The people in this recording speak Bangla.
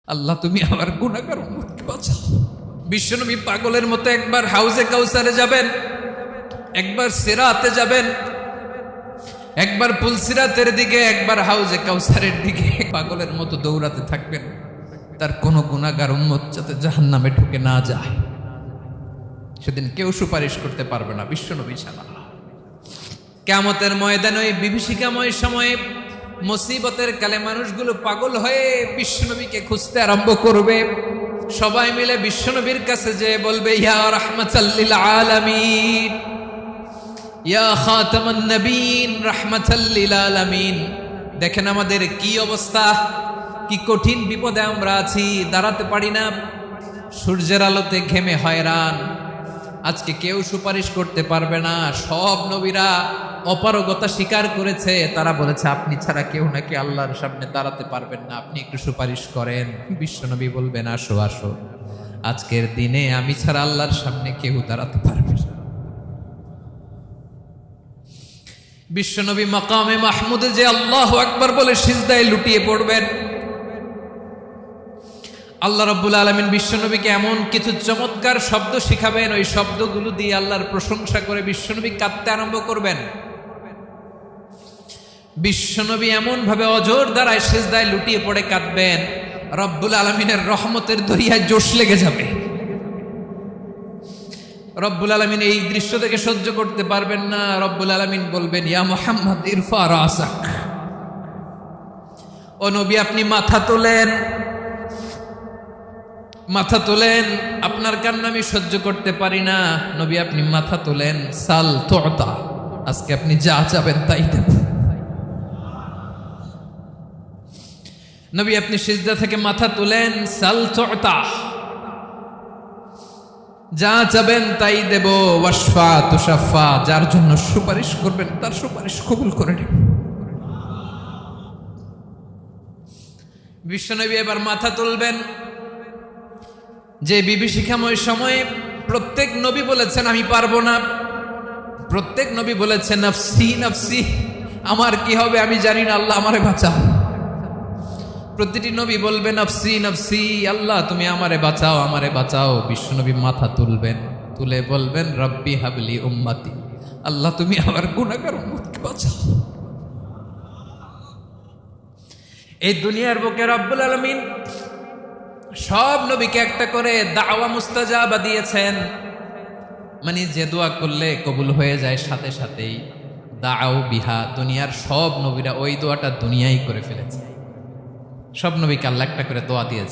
আল্লাহ তুমি আমার গুনাহগার উম্মতকে বাঁচাও। বিশ্বনবী পাগলের মতো একবার হাউজে কাউসারে যাবেন, একবার সিরাতে যাবেন, একবার পুলসিরাতের দিকে, একবার হাউজে কাউসারের দিকে পাগলের মতো দৌড়াতে থাকবেন। তার কোনো গুনাহগার উম্মত যাতে জাহান্নামে ঢুকে না যায়। সেদিন কেউ সুপারিশ করতে পারবে না বিশ্বনবী ছাড়া। কিয়ামতের ময়দানে ওই বিভীষিকাময় সময়ে মুসিবতের কালে মানুষগুলো পাগল হয়ে বিশ্বনবীকে খুঁজতে আরম্ভ করবে। সবাই মিলে বিশ্বনবীর কাছে যেয়ে বলবে, ইয়া রাহমাতাল লিল আলামিন, ইয়া খাতামান নবীন, রাহমাতাল লিল আলামিন। দেখেন আমাদের কি অবস্থা, কি কঠিন বিপদে আমরা আছি, দাঁড়াতে পারি না, সূর্যের আলোতে ঘেমে হয়রান। আজকে কেউ সুপারিশ করতে পারবে না। সব নবীরা অপারগতা স্বীকার করেছে, তারা বলেছে আপনি ছাড়া কেউ নাকি আল্লাহর সামনে দাঁড়াতে পারবেন না, আপনি একটু সুপারিশ করেন। বিশ্বনবী বলবেন, আসো আসো, আজকের দিনে আমি ছাড়া আল্লাহর সামনে কেউ দাঁড়াতে পারবে না। বিশ্বনবী মাকামে মাহমুদে যে আল্লাহু আকবার বলে সিজদায় লুটিয়ে পড়বেন। আল্লাহ রাব্বুল আলামিন বিশ্বনবীকে এমন কিছু চমৎকার শব্দ শিখাবেন, ওই শব্দগুলো দিয়ে আল্লাহর প্রশংসা করে বিশ্বনবী কাঁদতে আরম্ভ করবেন। বিশ্বনবী এমন ভাবে অজর দ্বারায় সিজদায় লুটিয়ে পড়ে কাঁদবেন, রব্বুল আলামিনের রহমতের দরিয়ায় জোশ লেগে যাবে। রব্বুল আলামিন এই দৃশ্য থেকে সহ্য করতে পারবেন না। রব্বুল আলামিন বলবেন, ইয়া মুহাম্মদ ইরফা রাসাক, ও নবী আপনি মাথা তোলেন, মাথা তোলেন, আপনার কান্না আমি সহ্য করতে পারি না। নবী আপনি মাথা তোলেন, সাল তুতা, আজকে আপনি যা চাবেন তাই দেব। নবী আপনি সিজদা থেকে মাথা তুলেন, সাল তুতা, যা চাবেন তাই দেব। ওয়াশফা তুশাফা, যার জন্য সুপারিশ করবেন তার সুপারিশ কবুল করে নেব। বিশ্বনবী এবার মাথা তুলবেন। যে বিভীষিকাময় সময়ে প্রত্যেক নবী বলেছেন আমি পারবো না, প্রত্যেক নবী বলেছেন নফসি নফসি, আমার কি হবে আমি জানি না, আল্লাহ আমারে বাঁচাও। প্রতিটি নবী বলবেন নফসি নফসি, আল্লাহ তুমি আমারে বাঁচাও, আমারে বাঁচাও। বিশ্বনবী মাথা তুলবেন, তুলে বলবেন রব্বি হাবলি উম্মতি, আল্লাহ তুমি আমার গুনাহগার উম্মতকে বাঁচাও। এই দুনিয়ার বুকে রব্বুল আলামিন সব নবীকে একটা করে দাওয়া মুস্তাজাবা দিয়েছেন, মানে যে দোয়া করলে কবুল হয়ে যায় সাথে সাথেই। দাও বিহা, দুনিয়ার সব নবীরা ওই দোয়াটা দুনিয়ায় করে ফেলেছে। সব নবীকে আল্লাহ একটা করে দোয়া দিয়েছে।